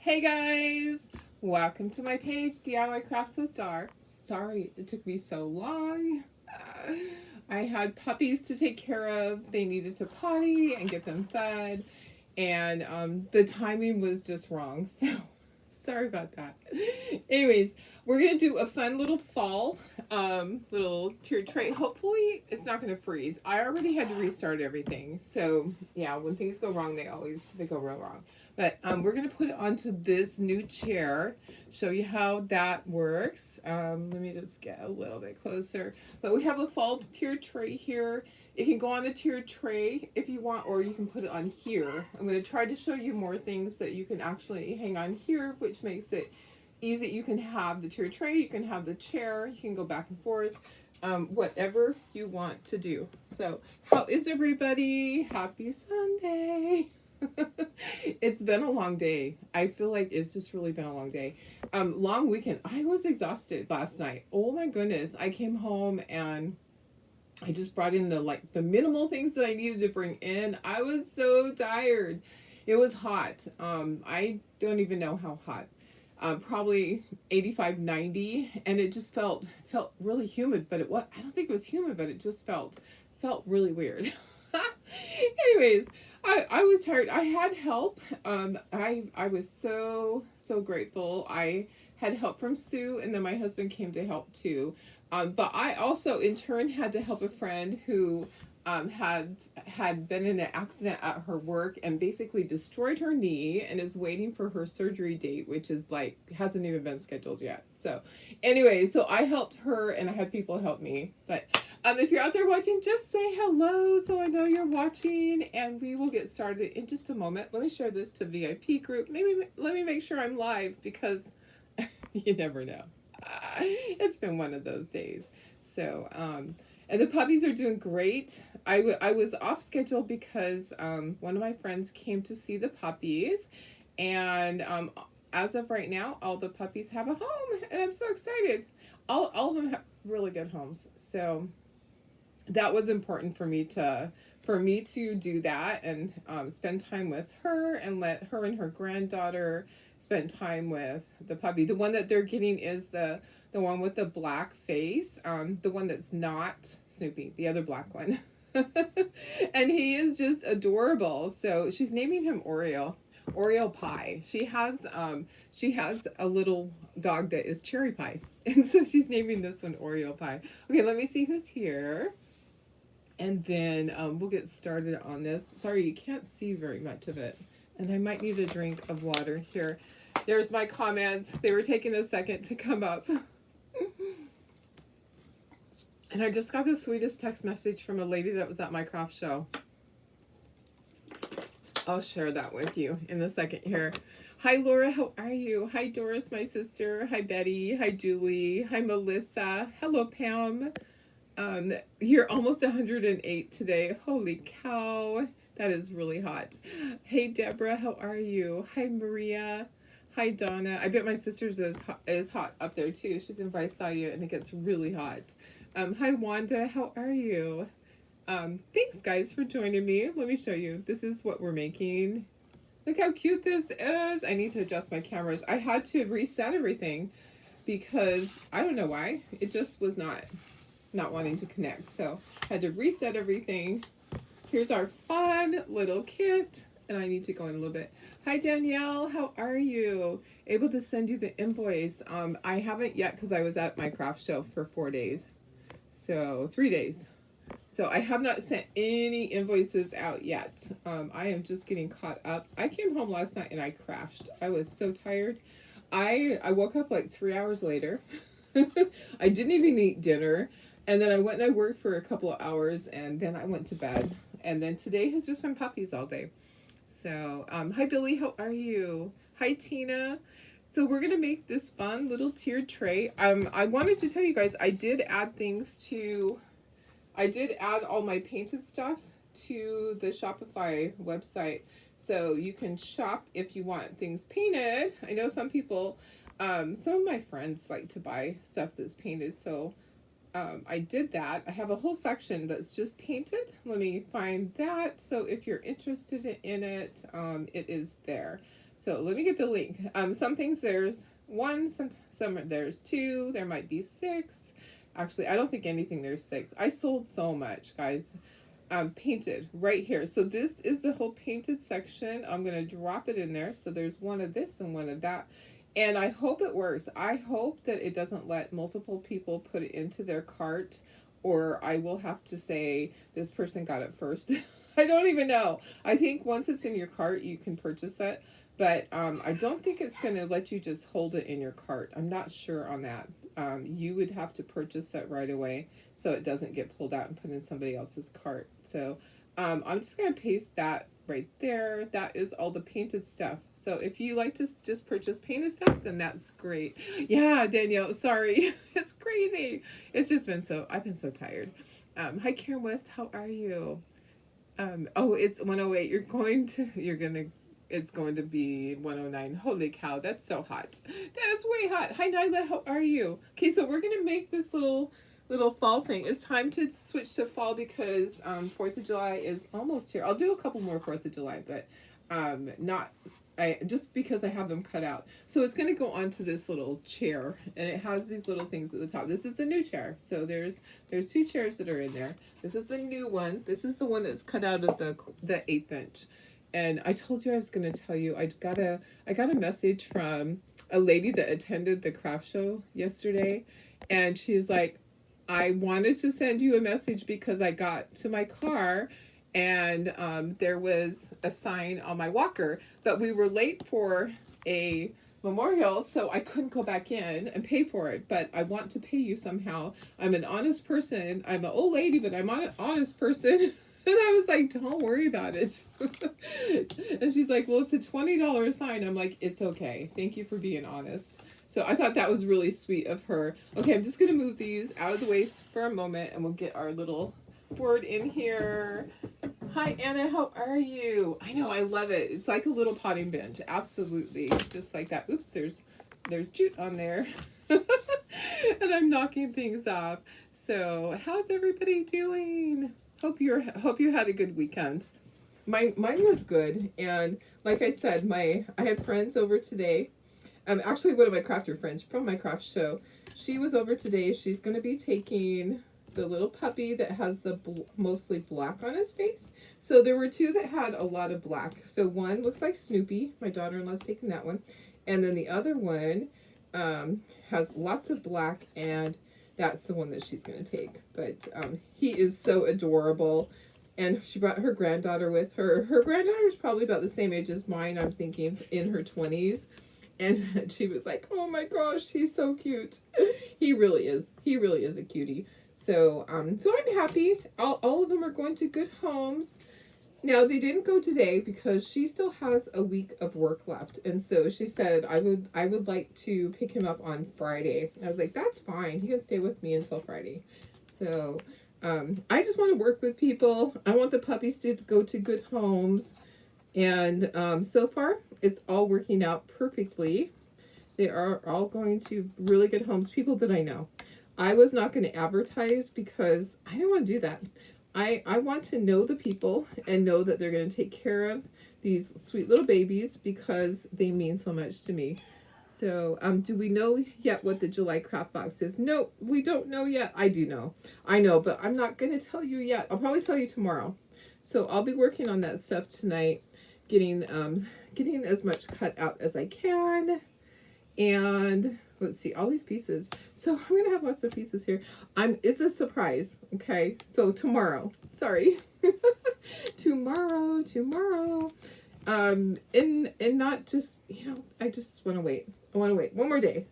Hey guys, welcome to my page, DIY Crafts with Dar. Sorry it took me so long. I had puppies to take care of. They needed to potty and get them fed, and the timing was just wrong. So sorry about that. Anyways, we're gonna do a fun little fall little tier tray. Hopefully it's not gonna freeze. I already had to restart everything. So yeah, when things go wrong, they go real wrong. But we're gonna put it onto this new chair, show you how that works. Let me just get a little bit closer. But we have a fall tier tray here. It can go on a tier tray if you want, or you can put it on here. I'm going to try to show you more things that you can actually hang on here, which makes it easy. You can have the tier tray, you can have the chair, you can go back and forth, whatever you want to do. So how is everybody? Happy Sunday. It's been a long day. I feel like it's just really been a long day. Long weekend. I was exhausted last night. Oh my goodness. I came home and I just brought in the minimal things that I needed to bring in. I was so tired. It was hot. I don't even know how hot. Probably 85, 90, and it just felt really humid, but I don't think it was humid, but it just felt really weird. Anyways, I was tired. I had help. I was so grateful. I had help from Sue, and then my husband came to help too. But I also, in turn, had to help a friend who had been in an accident at her work and basically destroyed her knee and is waiting for her surgery date, which is hasn't even been scheduled yet. So anyway, so I helped her and I had people help me. But if you're out there watching, just say hello so I know you're watching, and we will get started in just a moment. Let me share this to VIP group. Maybe let me make sure I'm live, because you never know. It's been one of those days. So, and the puppies are doing great. I was off schedule because one of my friends came to see the puppies, and as of right now, all the puppies have a home, and I'm so excited. All of them have really good homes. So that was important for me to do that and spend time with her and let her and her granddaughter spend time with the puppy. The one that they're getting is the one with the black face, the one that's not Snoopy, the other black one. And he is just adorable. So she's naming him Oreo Pie. She has a little dog that is Cherry Pie, and so she's naming this one Oreo Pie. Okay, let me see who's here, and then we'll get started on this. Sorry, you can't see very much of it, and I might need a drink of water here. There's my comments. They were taking a second to come up. And I just got the sweetest text message from a lady that was at my craft show. I'll share that with you in a second here. Hi, Laura. How are you? Hi, Doris, my sister. Hi, Betty. Hi, Julie. Hi, Melissa. Hello, Pam. You're almost 108 today. Holy cow. That is really hot. Hey, Deborah. How are you? Hi, Maria. Hi, Donna. I bet my sister's is hot up there too. She's in Visalia and it gets really hot. Hi, Wanda. How are you? Thanks, guys, for joining me. Let me show you. This is what we're making. Look how cute this is. I need to adjust my cameras. I had to reset everything because I don't know why. It just was not wanting to connect. So I had to reset everything. Here's our fun little kit. And I need to go in a little bit. Hi, Danielle. How are you? Able to send you the invoice. I haven't yet because I was at my craft show for 4 days. So 3 days. So I have not sent any invoices out yet. I am just getting caught up. I came home last night and I crashed. I was so tired. I woke up like 3 hours later. I didn't even eat dinner. And then I went and I worked for a couple of hours, and then I went to bed. And then today has just been puppies all day. So, hi, Billy. How are you? Hi, Tina. So we're going to make this fun little tiered tray. I wanted to tell you guys, I did add all my painted stuff to the Shopify website. So you can shop if you want things painted. I know some people, some of my friends like to buy stuff that's painted. So I did that. I have a whole section that's just painted. Let me find that. So if you're interested in it, it is there. So let me get the link. Some things there's one, some there's two, there might be six. Actually, I don't think anything there's six. I sold so much, guys. Painted right here. So this is the whole painted section. I'm gonna drop it in there. So there's one of this and one of that. And I hope it works. I hope that it doesn't let multiple people put it into their cart, or I will have to say this person got it first. I don't even know. I think once it's in your cart, you can purchase it. But I don't think it's going to let you just hold it in your cart. I'm not sure on that. You would have to purchase it right away so it doesn't get pulled out and put in somebody else's cart. So I'm just going to paste that right there. That is all the painted stuff. So if you like to just purchase painted stuff, then that's great. Yeah, Danielle, sorry. It's crazy. It's just been I've been so tired. Hi, Karen West. How are you? Oh, it's 108. It's going to be 109. Holy cow, that's so hot. That is way hot. Hi, Nyla, how are you? Okay, so we're going to make this little fall thing. It's time to switch to fall because 4th of July is almost here. I'll do a couple more 4th of July, but just because I have them cut out. So it's going to go onto this little chair, and it has these little things at the top. This is the new chair. So there's two chairs that are in there. This is the new one. This is the one that's cut out of the 1/8 inch. And I told you I was going to tell you, I got a message from a lady that attended the craft show yesterday. And she's like, I wanted to send you a message because I got to my car and there was a sign on my walker, but we were late for a memorial, so I couldn't go back in and pay for it, but I want to pay you somehow. I'm an honest person. I'm an old lady, but I'm an honest person. And I was like, don't worry about it. And she's like, well, it's a $20 sign. I'm like, it's okay. Thank you for being honest. So I thought that was really sweet of her. Okay, I'm just going to move these out of the way for a moment, and we'll get our little board in here. Hi, Anna. How are you? I know. I love it. It's like a little potting bench. Absolutely. Just like that. Oops, there's jute on there. And I'm knocking things off. So how's everybody doing? Hope you had a good weekend. Mine was good, and like I said, I had friends over today. Actually, one of my crafter friends from my craft show, she was over today. She's going to be taking the little puppy that has the mostly black on his face. So there were two that had a lot of black. So one looks like Snoopy. My daughter-in-law's taking that one, and then the other one has lots of black, and that's the one that she's going to take. But he is so adorable. And she brought her granddaughter with her. Her granddaughter is probably about the same age as mine, I'm thinking, in her 20s. And she was like, oh my gosh, he's so cute. He really is. He really is a cutie. So I'm happy. All of them are going to good homes. Now, they didn't go today because she still has a week of work left. And so she said, I would like to pick him up on Friday. I was like, that's fine. He can stay with me until Friday. So I just want to work with people. I want the puppies to go to good homes. And so far, it's all working out perfectly. They are all going to really good homes, people that I know. I was not going to advertise because I don't want to do that. I want to know the people and know that they're going to take care of these sweet little babies because they mean so much to me. So, do we know yet what the July craft box is? No, we don't know yet. I do know. I know, but I'm not going to tell you yet. I'll probably tell you tomorrow. So I'll be working on that stuff tonight, getting as much cut out as I can. And let's see, all these pieces. So I'm going to have lots of pieces here. It's a surprise, okay? So tomorrow. Sorry. Tomorrow. And not just, I just want to wait. I want to wait one more day.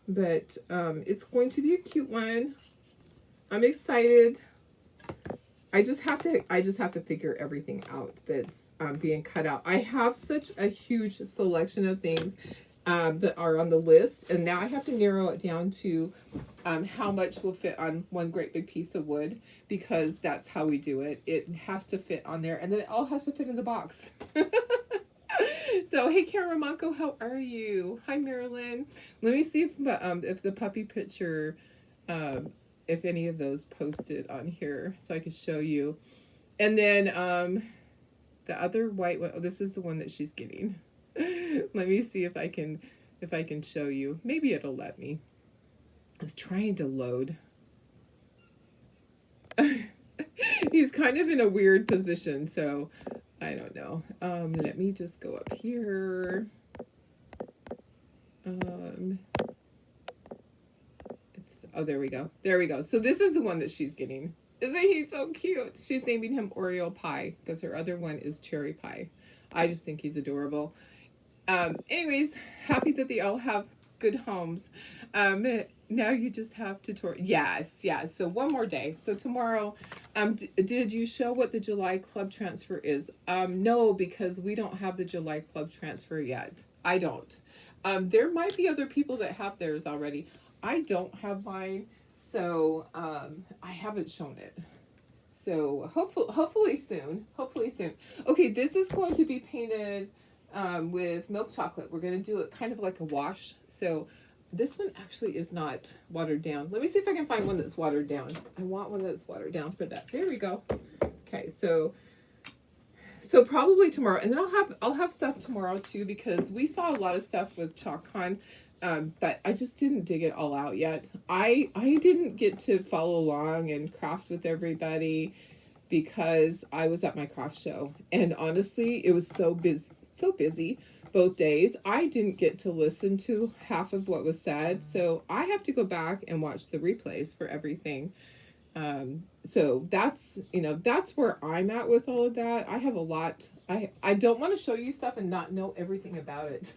But it's going to be a cute one. I'm excited. I just have to figure everything out that's being cut out. I have such a huge selection of things that are on the list, and now I have to narrow it down to how much will fit on one great big piece of wood, because that's how we do it. It has to fit on there, and then it all has to fit in the box. So, hey, Karen Ramonko, how are you? Hi, Marilyn. Let me see if the puppy picture, if any of those posted on here, so I could show you. And then the other white one, this is the one that she's getting. Let me see if I can show you. Maybe it'll let me. It's trying to load. He's kind of in a weird position, so I don't know. Let me just go up here. Oh, there we go. There we go. So this is the one that she's getting. Isn't he so cute? She's naming him Oreo Pie because her other one is Cherry Pie. I just think he's adorable. Anyways, happy that they all have good homes. Now you just have to tour. Yes. So one more day. So tomorrow, did you show what the July club transfer is? No, because we don't have the July club transfer yet. I don't. There might be other people that have theirs already. I don't have mine, so I haven't shown it. So hopefully soon. Okay, this is going to be painted with milk chocolate. We're going to do it kind of like a wash. So this one actually is not watered down. Let me see if I can find one that's watered down. I want one that's watered down for that. There we go. Okay, so probably tomorrow, and then I'll have stuff tomorrow too, because we saw a lot of stuff with ChalkCon. But I just didn't dig it all out yet. I didn't get to follow along and craft with everybody because I was at my craft show. And honestly, it was so busy both days. I didn't get to listen to half of what was said. So I have to go back and watch the replays for everything. So that's where I'm at with all of that. I have a lot. I don't want to show you stuff and not know everything about it.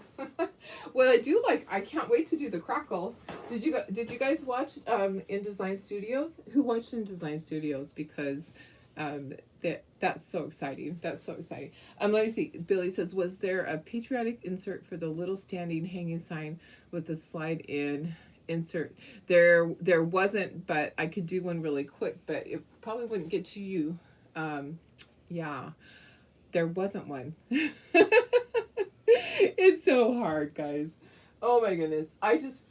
What I do like, I can't wait to do the crackle. Did you guys watch in Design Studios? Who watched in Design Studios? Because that's so exciting. Let me see. Billy says, was there a patriotic insert for the little standing hanging sign with the slide in insert? There wasn't, but I could do one really quick, but it probably wouldn't get to you. Yeah, there wasn't one. It's so hard, guys. Oh my goodness.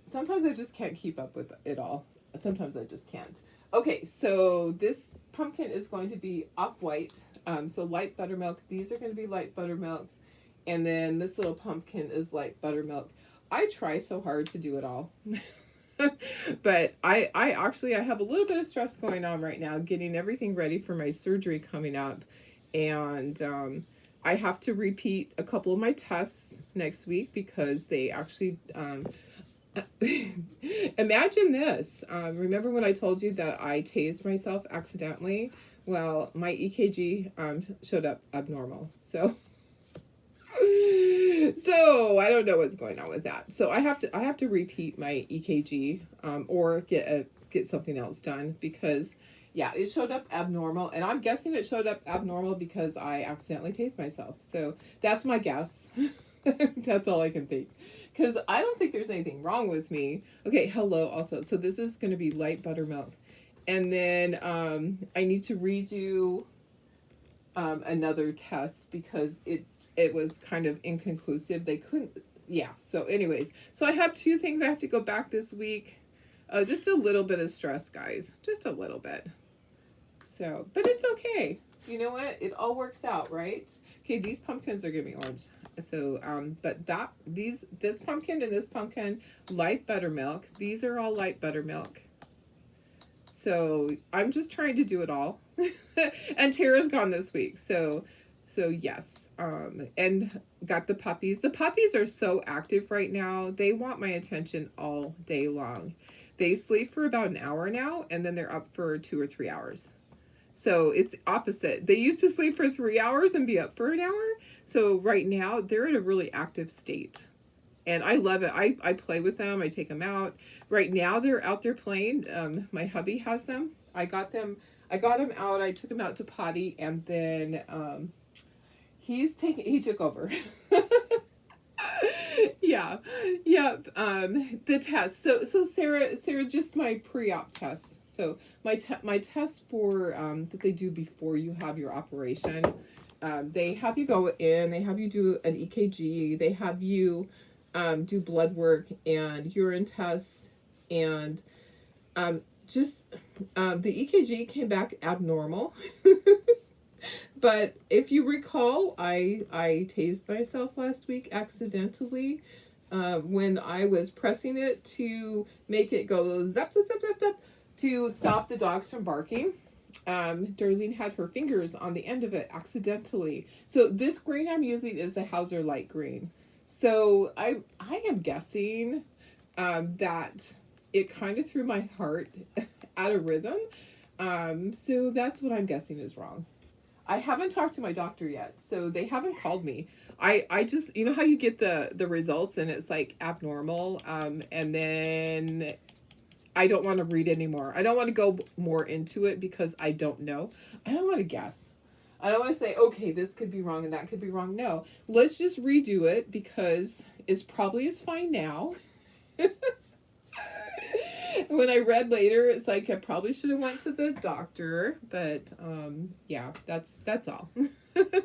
Sometimes I just can't keep up with it all. Sometimes I just can't. Okay, so this pumpkin is going to be off-white. So light buttermilk. These are going to be light buttermilk. And then this little pumpkin is light buttermilk. I try so hard to do it all. But I have a little bit of stress going on right now, getting everything ready for my surgery coming up. And I have to repeat a couple of my tests next week because they actually, imagine this. Remember when I told you that I tased myself accidentally? Well, my EKG showed up abnormal. So I don't know what's going on with that. So I have to repeat my EKG or get something else done because yeah, it showed up abnormal, and I'm guessing it showed up abnormal because I accidentally tased myself. So that's my guess. That's all I can think. Because I don't think there's anything wrong with me. Okay, hello also. So this is going to be light buttermilk. And then I need to redo another test because it was kind of inconclusive. They couldn't, yeah. So anyways, so I have 2 things I have to go back this week. Just a little bit of stress, guys. Just a little bit. So, but it's okay. You know what? It all works out, right? Okay, these pumpkins are gonna be orange. So, but this pumpkin and this pumpkin, light buttermilk. These are all light buttermilk. So I'm just trying to do it all. And Tara's gone this week. So yes. And got the puppies. The puppies are so active right now. They want my attention all day long. They sleep for about an hour now, and then they're up for 2 or 3 hours. So it's opposite. They used to sleep for 3 hours and be up for an hour. So right now they're in a really active state. And I love it. I play with them. I take them out. Right now they're out there playing. My hubby has them. I got them out. I took them out to potty, and then he took over. Yeah. The test. So Sarah, just my pre-op test. So my test for that they do before you have your operation. They have you go in. They have you do an EKG. They have you do blood work and urine tests, and the EKG came back abnormal. But if you recall, I tased myself last week accidentally when I was pressing it to make it go zap, zap, zap, zap, zap, to stop the dogs from barking. Darlene had her fingers on the end of it accidentally. So this green I'm using is the Hauser Light Green. So I am guessing that it kind of threw my heart out of rhythm. So that's what I'm guessing is wrong. I haven't talked to my doctor yet, so they haven't called me. I just, you know how you get the results and it's like abnormal, and then I don't want to read anymore. I don't want to go more into it because I don't know. I don't want to guess. I don't want to say, okay, this could be wrong and that could be wrong. No, let's just redo it because it's probably is fine now. When I read later, it's like I probably should have went to the doctor, but yeah, that's all. I know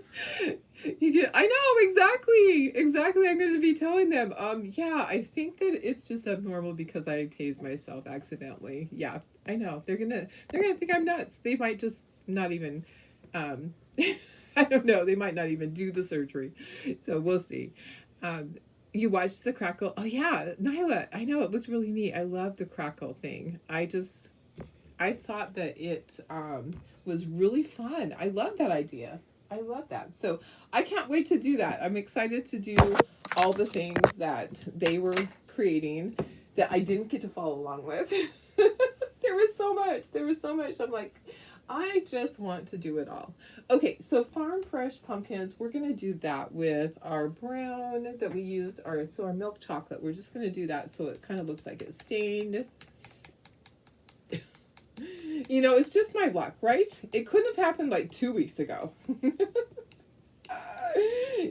exactly. I'm going to be telling them. Yeah, I think that it's just abnormal because I tased myself accidentally. Yeah, I know they're gonna think I'm nuts. They might just not even. I don't know. They might not even do the surgery, so we'll see. You watched the crackle. Oh yeah, Nyla. I know it looked really neat. I love the crackle thing. I thought that it was really fun. I love that idea. I love that. So I can't wait to do that. I'm excited to do all the things that they were creating that I didn't get to follow along with. There was so much. There was so much. I'm like, I just want to do it all. Okay, so farm fresh pumpkins, we're going to do that with our brown that we use, our milk chocolate. We're just going to do that so it kind of looks like it's stained. You know, it's just my luck, right? It couldn't have happened like 2 weeks ago.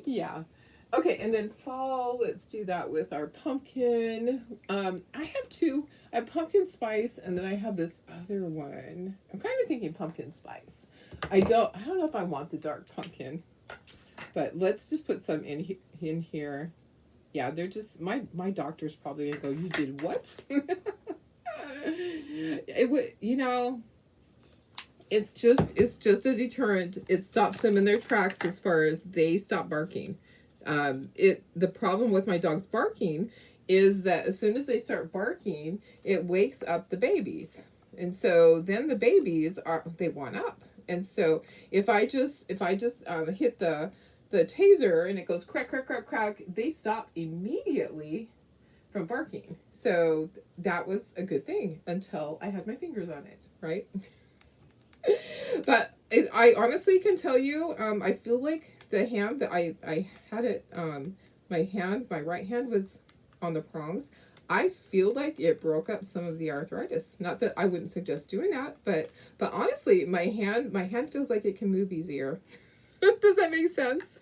Yeah. Okay, and then fall, let's do that with our pumpkin. I have two. I have pumpkin spice, and then I have this other one. I'm kind of thinking pumpkin spice. I don't know if I want the dark pumpkin, but let's just put some in here. Yeah, they're just my doctor's probably gonna go, "You did what?" It would, you know. It's just a deterrent. It stops them in their tracks as far as they stop barking. The problem with my dogs barking is that as soon as they start barking, it wakes up the babies. And so then the babies they want up. And so if I just hit the taser and it goes crack, crack, crack, crack, they stop immediately from barking. So that was a good thing until I had my fingers on it, right? But I honestly can tell you, I feel like the hand that I had it, my right hand was on the prongs. I feel like it broke up some of the arthritis. Not that I wouldn't suggest doing that, but honestly, my hand feels like it can move easier. Does that make sense?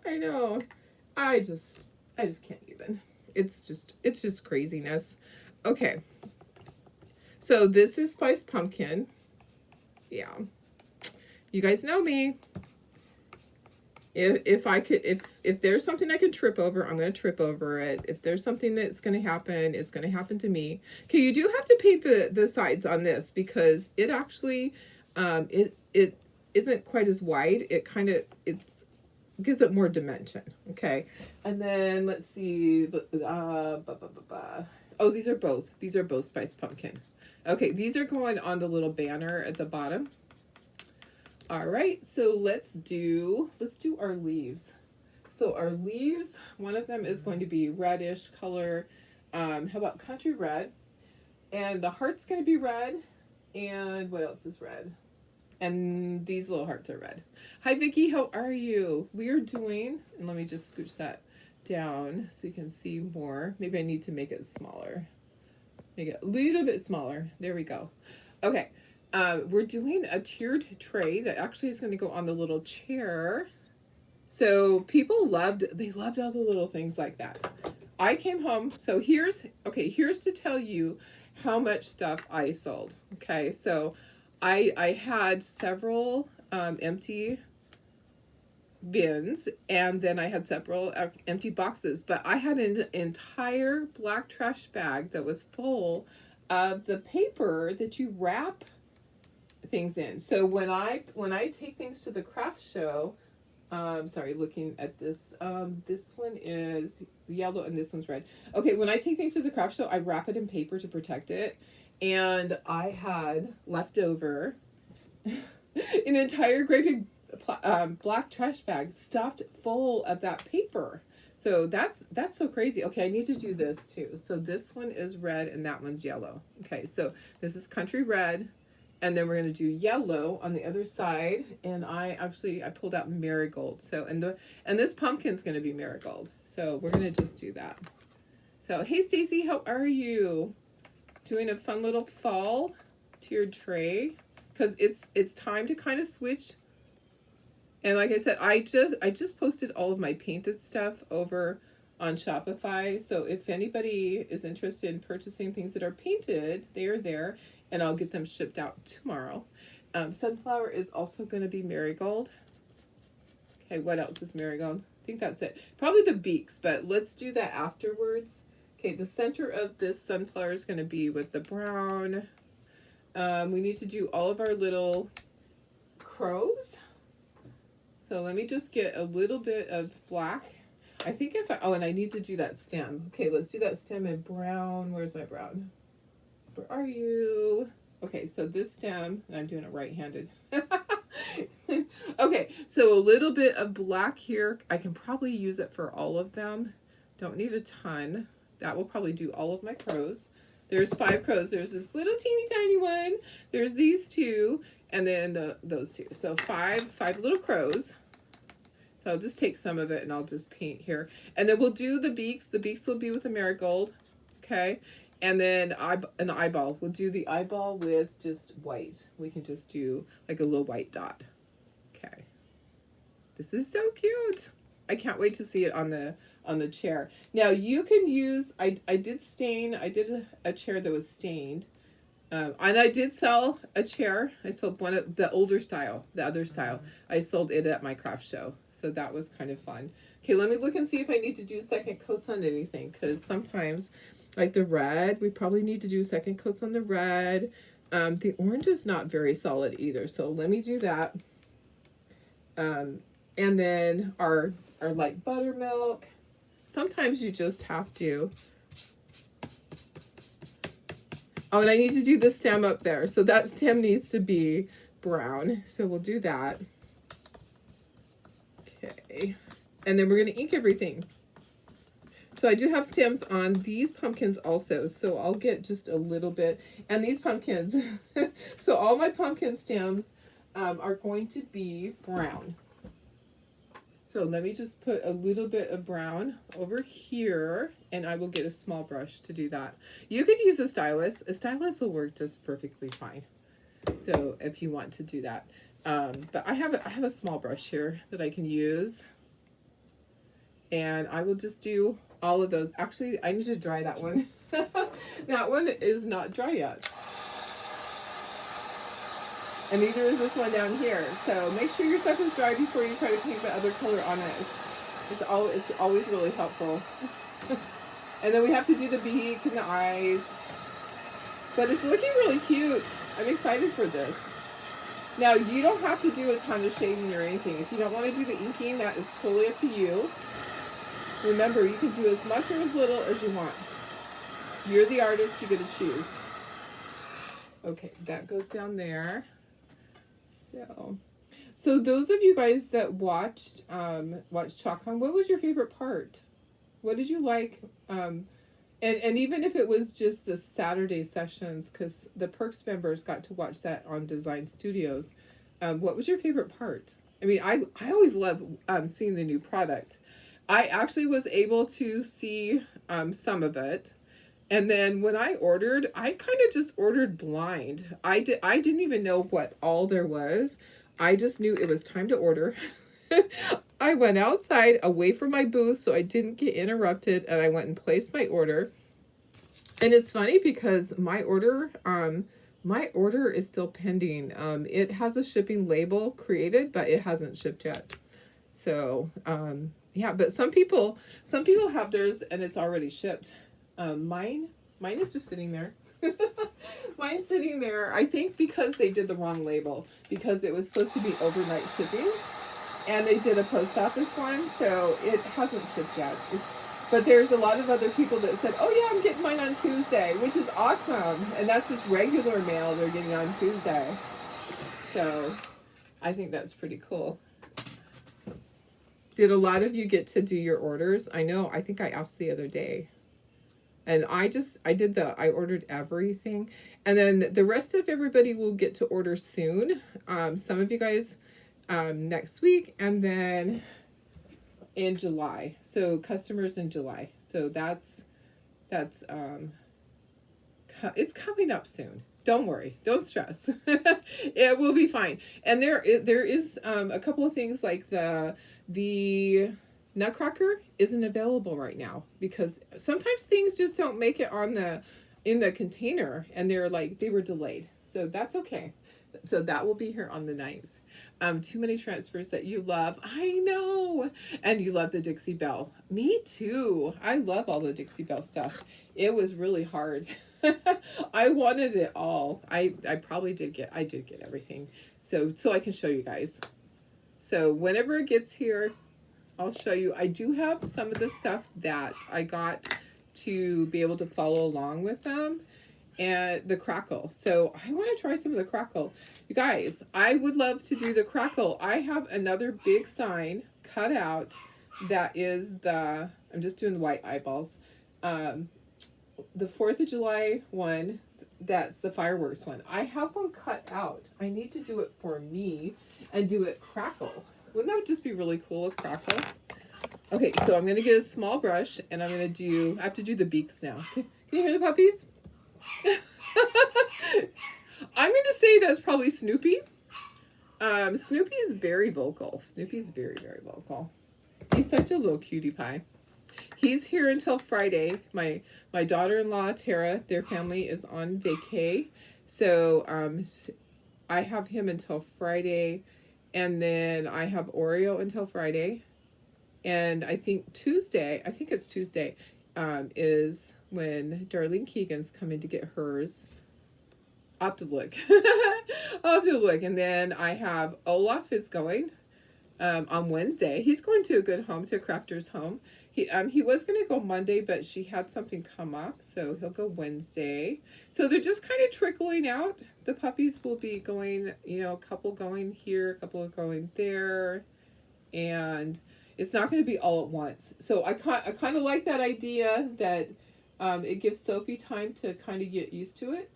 I know. I just can't even. It's just craziness. Okay. So this is spiced pumpkin. Yeah. You guys know me. If there's something I can trip over, I'm going to trip over it. If there's something that's going to happen, it's going to happen to me. Okay, you do have to paint the sides on this because it actually, it isn't quite as wide. It gives it more dimension. Okay. And then let's see. Oh, these are both spiced pumpkin. Okay, these are going on the little banner at the bottom. All right, so let's do our leaves. So our leaves, one of them is going to be reddish color. How about country red? And the heart's going to be red. And what else is red? And these little hearts are red. Hi, Vicki, how are you? We are doing, and let me just scooch that down so you can see more. Maybe I need to make it smaller. Make it a little bit smaller. There we go. Okay. We're doing a tiered tray that actually is going to go on the little chair. So people loved all the little things like that. I came home. So here's to tell you how much stuff I sold. Okay. So I had several empty bins, and then I had several empty boxes, but I had an entire black trash bag that was full of the paper that you wrap things in. So when I take things to the craft show, sorry, looking at this, this one is yellow and this one's red. Okay, when I take things to the craft show, I wrap it in paper to protect it, and I had left over an entire great big black trash bag stuffed full of that paper. So that's so crazy. Okay, I need to do this too. So this one is red and that one's yellow. Okay, so this is country red, and then we're gonna do yellow on the other side. And I pulled out marigold. So and this pumpkin's gonna be marigold. So we're gonna just do that. So hey Stacy, how are you? Doing a fun little fall to your tray, because it's time to kind of switch. And like I said, I just posted all of my painted stuff over on Shopify. So if anybody is interested in purchasing things that are painted, they are there, and I'll get them shipped out tomorrow. Sunflower is also going to be marigold. Okay, what else is marigold? I think that's it. Probably the beaks, but let's do that afterwards. Okay, the center of this sunflower is going to be with the brown. We need to do all of our little crows. So let me just get a little bit of black. I think and I need to do that stem. Okay, let's do that stem in brown. Where's my brown? Where are you? Okay, so this stem, and I'm doing it right-handed. Okay, so a little bit of black here. I can probably use it for all of them. Don't need a ton. That will probably do all of my crows. There's 5 crows. There's this little teeny tiny one. There's these 2, and then those 2. So 5 little crows. So I'll just take some of it and I'll just paint here. And then we'll do the beaks. The beaks will be with the marigold. Okay. And then an eyeball. We'll do the eyeball with just white. We can just do like a little white dot. Okay. This is so cute. I can't wait to see it on the chair. Now you can use, I did a chair that was stained. And I did sell a chair. I sold one of the older style, the other style. I sold it at my craft show. So that was kind of fun. Okay, let me look and see if I need to do second coats on anything. Because sometimes, like the red, we probably need to do second coats on the red. The orange is not very solid either. So let me do that. And then our light buttermilk. Sometimes you just have to. Oh, and I need to do the stem up there. So that stem needs to be brown. So we'll do that. Okay. And then we're going to ink everything. So I do have stems on these pumpkins also. So I'll get just a little bit. And these pumpkins. So all my pumpkin stems are going to be brown. So let me just put a little bit of brown over here, and I will get a small brush to do that. You could use a stylus. A stylus will work just perfectly fine. So if you want to do that. But I have a small brush here that I can use. And I will just do all of those. Actually, I need to dry that one. That one is not dry yet. And neither is this one down here. So make sure your stuff is dry before you try to paint the other color on it. It's always really helpful. And then we have to do the beak and the eyes. But it's looking really cute. I'm excited for this. Now, you don't have to do a ton of shading or anything. If you don't want to do the inking, that is totally up to you. Remember, you can do as much or as little as you want. You're the artist, you get to choose. Okay, that goes down there. So those of you guys that watched ChalkCon, what was your favorite part? What did you like? And even if it was just the Saturday sessions, because the Perks members got to watch that on Design Studios. What was your favorite part? I mean, I always love seeing the new product. I actually was able to see some of it. And then when I ordered, I kind of just ordered blind. I didn't even know what all there was. I just knew it was time to order. I went outside away from my booth so I didn't get interrupted, and I went and placed my order. And it's funny because my order is still pending. It has a shipping label created, but it hasn't shipped yet. So, yeah, but some people have theirs and it's already shipped. Mine is just sitting there. Mine's sitting there, I think because they did the wrong label, because it was supposed to be overnight shipping, and they did a post office one, so it hasn't shipped yet. But there's a lot of other people that said, oh yeah, I'm getting mine on Tuesday, which is awesome. And that's just regular mail they're getting on Tuesday. So I think that's pretty cool. Did a lot of you get to do your orders? I know, I think I asked the other day. And I ordered everything. And then the rest of everybody will get to order soon. Some of you guys next week, and then in July. So customers in July. So that's it's coming up soon. Don't worry. Don't stress. It will be fine. And there is a couple of things like the Nutcracker isn't available right now because sometimes things just don't make it in the container, and they were delayed. So that's okay. So that will be here on the 9th. Too many transfers that you love. I know. And you love the Dixie Belle. Me too. I love all the Dixie Belle stuff. It was really hard. I wanted it all. I did get everything. So I can show you guys. So whenever it gets here, I'll show you. I do have some of the stuff that I got to be able to follow along with them. And the crackle. So I want to try some of the crackle. You guys, I would love to do the crackle. I have another big sign cut out that is I'm just doing the white eyeballs. The 4th of July one, that's the fireworks one. I have one cut out. I need to do it for me and do it crackle. Wouldn't that just be really cool with crackle? Okay, so I'm going to get a small brush and I have to do the beaks now. Can you hear the puppies? I'm going to say that's probably Snoopy. Snoopy is very vocal. Snoopy's very, very vocal. He's such a little cutie pie. He's here until Friday. My daughter-in-law, Tara, their family is on vacay. So I have him until Friday. And then I have Oreo until Friday. And I think it's Tuesday, is when Darlene Keegan's coming to get hers. I'll have to look. And then I have Olaf is going on Wednesday. He's going to a good home, to a crafter's home. He was going to go Monday, but she had something come up, so he'll go Wednesday. So they're just kind of trickling out. The puppies will be going, a couple going here, a couple going there, and it's not going to be all at once. So I kind of like that idea that it gives Sophie time to kind of get used to it.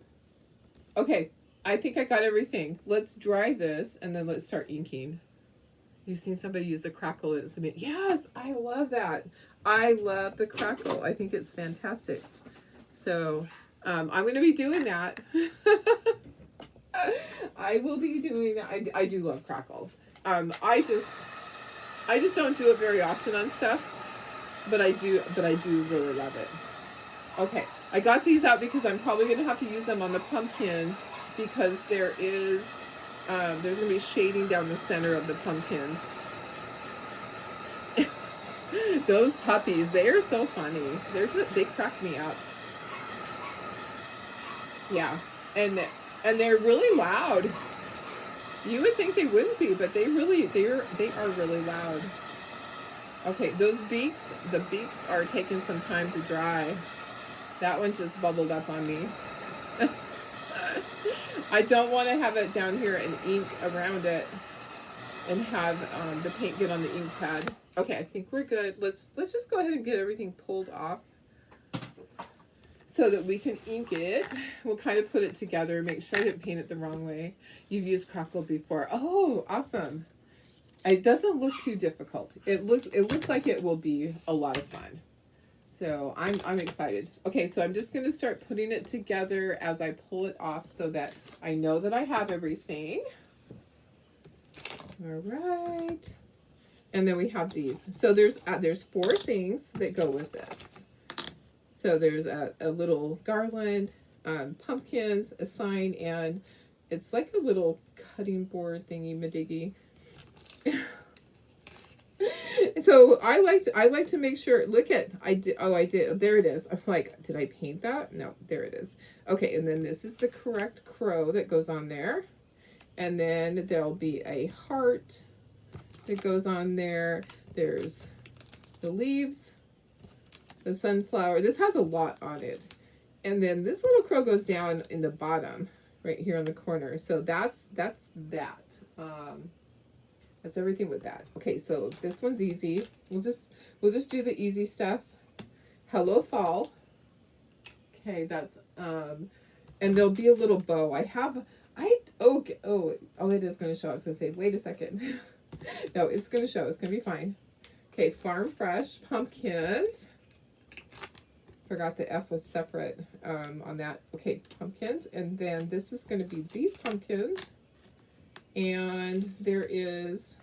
Okay, I think I got everything. Let's dry this, and then let's start inking. You've seen somebody use the crackle. Yes, I love that. I love the crackle. I think it's fantastic. So I'm going to be doing that. I will be doing that. I do love crackle. I just don't do it very often on stuff, but I do really love it. Okay, I got these out because I'm probably going to have to use them on the pumpkins because there's going to be shading down the center of the pumpkins. Those puppies, they are so funny. They crack me up. Yeah, and they're really loud. You would think they wouldn't be, but they are really loud. Okay, the beaks are taking some time to dry. That one just bubbled up on me. I don't want to have it down here and ink around it and have the paint get on the ink pad. Okay, I think we're good. Let's just go ahead and get everything pulled off so that we can ink it. We'll kind of put it together, make sure I didn't paint it the wrong way. You've used crackle before. Oh, awesome. It doesn't look too difficult. It looks like it will be a lot of fun. So I'm excited. Okay, so I'm just going to start putting it together as I pull it off so that I know that I have everything. All right. And then we have these. So there's 4 things that go with this. So there's a little garland, pumpkins, a sign, and it's like a little cutting board thingy-majiggy. so I like to make sure, look at, I did, there it is. I'm like, did I paint that? No, there it is. Okay, and then this is the correct crow that goes on there. And then there'll be a heart that goes on there. There's the leaves, the sunflower. This has a lot on it. And then this little crow goes down in the bottom, right here on the corner. So that's that. That's everything with that. Okay, so this one's easy. We'll just do the easy stuff. Hello Fall. Okay, that's and there'll be a little bow. It is going to show. I was going to say, wait a second. No, it's going to show. It's going to be fine. Okay, Farm Fresh pumpkins. Forgot the F was separate on that. Okay, pumpkins, and then this is going to be these pumpkins. And there is,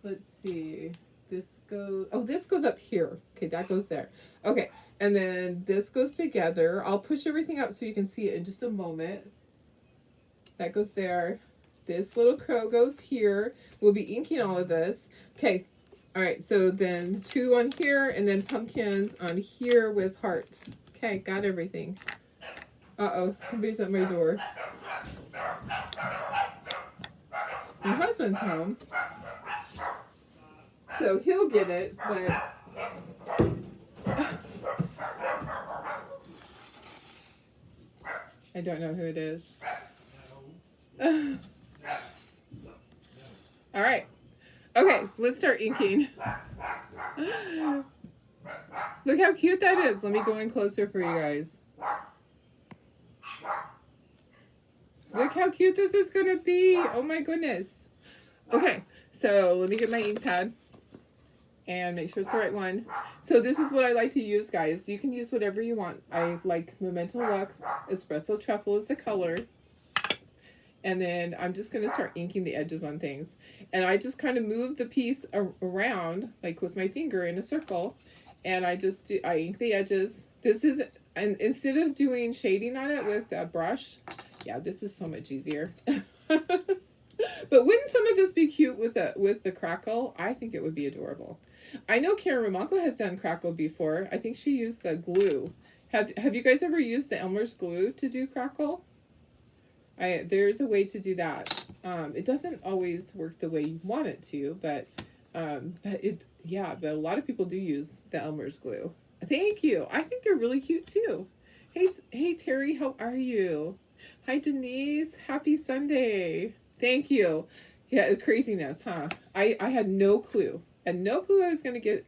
let's see, this goes up here. Okay, that goes there. Okay, and then this goes together. I'll push everything up so you can see it in just a moment. That goes there. This little crow goes here. We'll be inking all of this. Okay, all right, so then 2 on here, and then pumpkins on here with hearts. Okay, got everything. Uh-oh, somebody's at my door. My husband's home, so he'll get it, but I don't know who it is. All right. Okay, let's start inking. Look how cute that is. Let me go in closer for you guys. Look how cute this is going to be. Oh my goodness. Okay, so let me get my ink pad and make sure it's the right one. So this is what I like to use, guys. You can use whatever you want. I like Memento Lux. Espresso Truffle is the color. And then I'm just going to start inking the edges on things. And I just kind of move the piece around, like with my finger in a circle. And I ink the edges. And instead of doing shading on it with a brush, yeah, this is so much easier. But wouldn't some of this be cute with the crackle? I think it would be adorable. I know Karen Ramonko has done crackle before. I think she used the glue. Have you guys ever used the Elmer's glue to do crackle? There's a way to do that. It doesn't always work the way you want it to, but a lot of people do use the Elmer's glue. Thank you. I think they're really cute too. Hey Terry, how are you? Hi Denise, happy Sunday. Thank you. Yeah, it's craziness, huh? I had no clue. And no clue I was going to get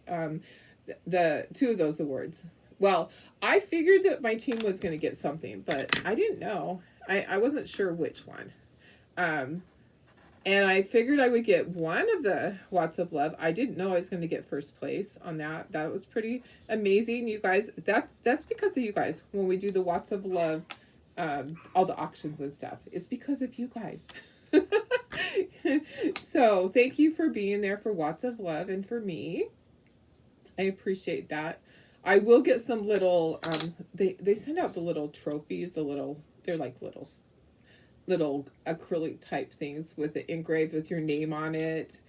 the 2 of those awards. Well, I figured that my team was going to get something, but I didn't know. I wasn't sure which one. And I figured I would get one of the Watts of Love. I didn't know I was going to get first place on that. That was pretty amazing, you guys. That's because of you guys. When we do the Watts of Love, all the auctions and stuff, it's because of you guys. So thank you for being there for Watts of Love and for me. I appreciate that. I will get some little, they send out the little trophies, they're like little acrylic type things with it engraved with your name on it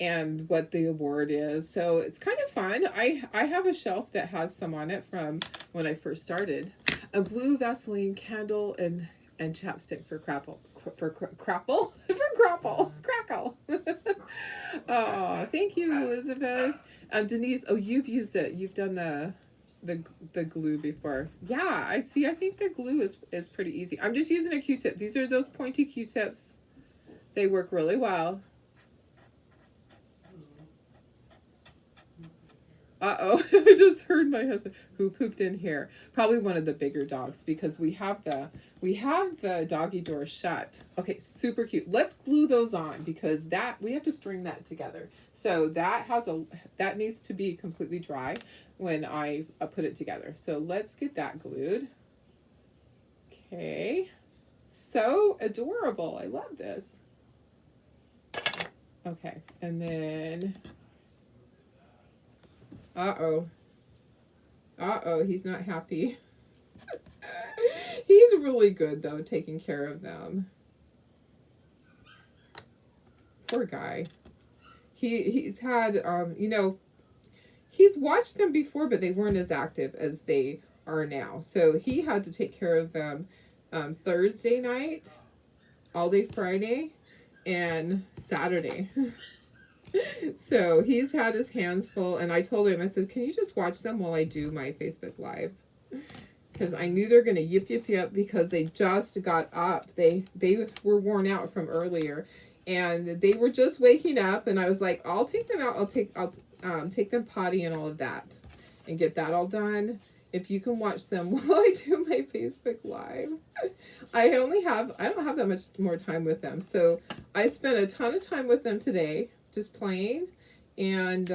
and what the award is. So it's kind of fun. I have a shelf that has some on it from when I first started. A blue Vaseline candle and chapstick for crackle. Oh, thank you, Elizabeth. Denise, oh, you've used it. You've done the glue before. Yeah, I think the glue is pretty easy. I'm just using a Q-tip. These are those pointy Q-tips. They work really well. Uh-oh, I just heard my husband who pooped in here. Probably one of the bigger dogs because we have the doggy door shut. Okay, super cute. Let's glue those on because we have to string that together. So that needs to be completely dry when I put it together. So let's get that glued. Okay. So adorable. I love this. Okay, and then uh-oh, he's not happy. He's really good, though, taking care of them. Poor guy. He's had, you know, he's watched them before, but they weren't as active as they are now. So he had to take care of them Thursday night, all day Friday, and Saturday. So he's had his hands full, and I told him, I said, can you just watch them while I do my Facebook Live? Because I knew they're going to yip, yip, yip, because they just got up. They were worn out from earlier, and they were just waking up, and I was like, I'll take them out. I'll take them potty and all of that, and get that all done. If you can watch them while I do my Facebook Live. I don't have that much more time with them. So I spent a ton of time with them today, just playing, and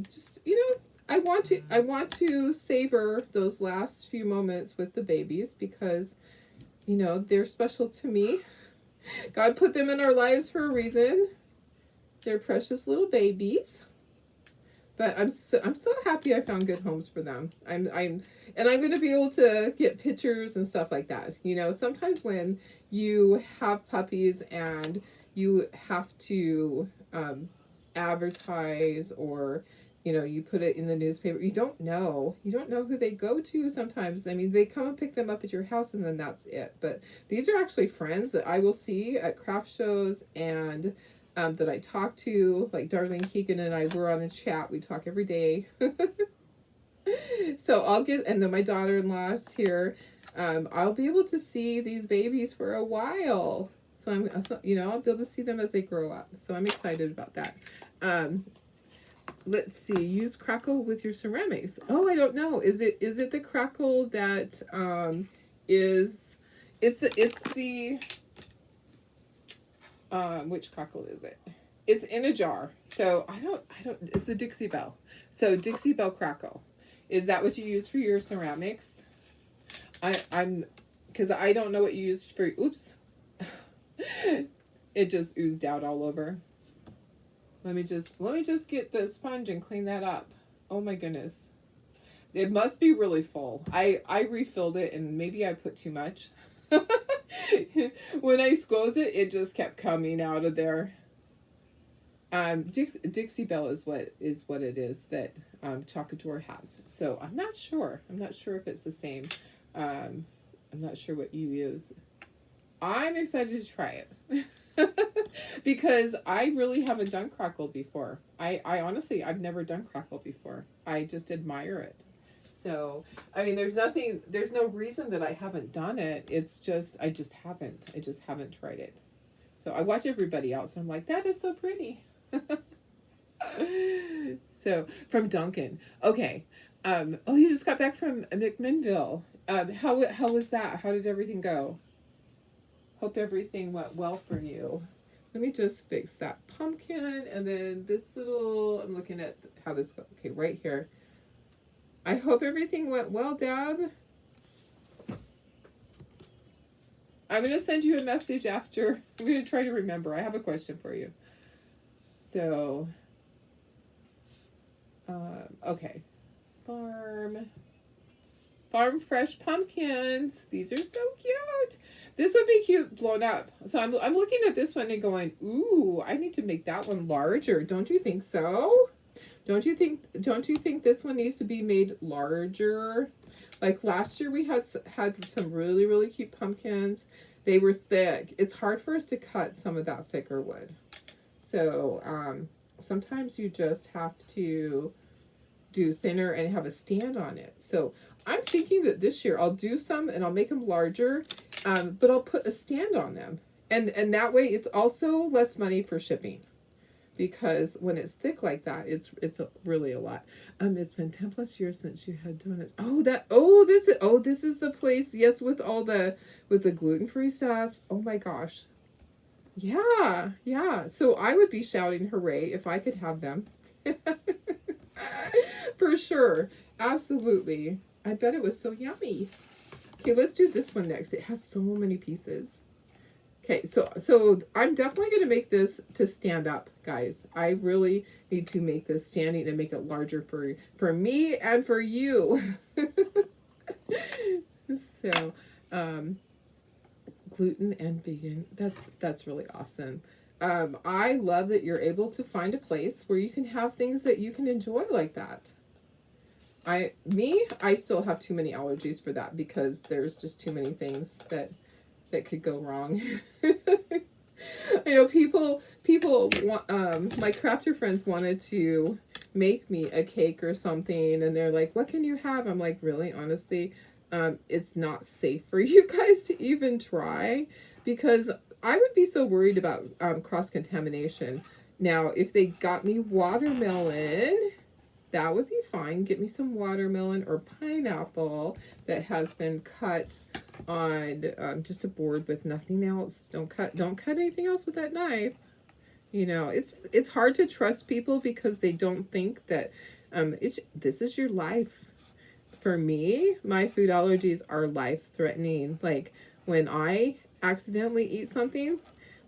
just, you know, I want to savor those last few moments with the babies, because, you know, they're special to me. God put them in our lives for a reason. They're precious little babies. But I'm so happy I found good homes for them. I'm going to be able to get pictures and stuff like that. You know, sometimes when you have puppies and you have to advertise, or, you know, you put it in the newspaper, you don't know who they go to sometimes. I mean, they come and pick them up at your house, and then that's it. But these are actually friends that I will see at craft shows, and that I talk to. Like Darlene Keegan and I were on a chat. We talk every day. So and then my daughter-in-law's here. I'll be able to see these babies for a while. So I'll be able to see them as they grow up. So I'm excited about that. Let's see. Use crackle with your ceramics. Oh, I don't know. Is it the crackle that it's the which crackle is it? It's in a jar. So I don't it's the Dixie Belle. So Dixie Belle crackle. Is that what you use for your ceramics? I'm because I don't know what you use for. Oops. It just oozed out all over. Let me just get the sponge and clean that up. Oh my goodness. It must be really full. I refilled it, and maybe I put too much. When I squoze it, it just kept coming out of there. Dixie Belle is what it is that Chocador has. So I'm not sure. I'm not sure if it's the same. I'm not sure what you use. I'm excited to try it. Because I really haven't done crackle before. I honestly, I've never done crackle before. I just admire it. So, I mean, there's no reason that I haven't done it. It's just, I just haven't tried it. So I watch everybody else. I'm like, that is so pretty. So, from Duncan. Okay. Oh, you just got back from McMinnville. How was that? How did everything go? Hope everything went well for you. Let me just fix that pumpkin, and then this little, I'm looking at how this goes. Okay, right here. I hope everything went well, Deb. I'm going to send you a message after. I'm going to try to remember. I have a question for you. So, okay. Farm fresh pumpkins. These are so cute. This would be cute blown up. So I'm looking at this one and going, ooh, I need to make that one larger. Don't you think so? Don't you think this one needs to be made larger? Like last year we had some really, really cute pumpkins. They were thick. It's hard for us to cut some of that thicker wood. So sometimes you just have to do thinner and have a stand on it. So I'm thinking that this year I'll do some and I'll make them larger, but I'll put a stand on them. And that way it's also less money for shipping. Because when it's thick like that, it's really a lot. It's been 10 plus years since you had donuts. This is the place. Yes, with the gluten-free stuff. Oh my gosh. Yeah. So I would be shouting hooray if I could have them. For sure. Absolutely. I bet it was so yummy. Okay, let's do this one next. It has so many pieces. Okay, so I'm definitely going to make this to stand up, guys. I really need to make this standing and make it larger for me and for you. So, gluten and vegan. That's really awesome. I love that you're able to find a place where you can have things that you can enjoy like that. I still have too many allergies for that because there's just too many things that could go wrong. I know people want, my crafter friends wanted to make me a cake or something, and they're like, what can you have? I'm like, really, honestly, it's not safe for you guys to even try, because I would be so worried about cross-contamination. Now, if they got me watermelon, that would be fine. Get me some watermelon or pineapple that has been cut on just a board with nothing else. Don't cut anything else with that knife. You know, it's hard to trust people because they don't think that this is your life. For me, my food allergies are life threatening. Like when I accidentally eat something,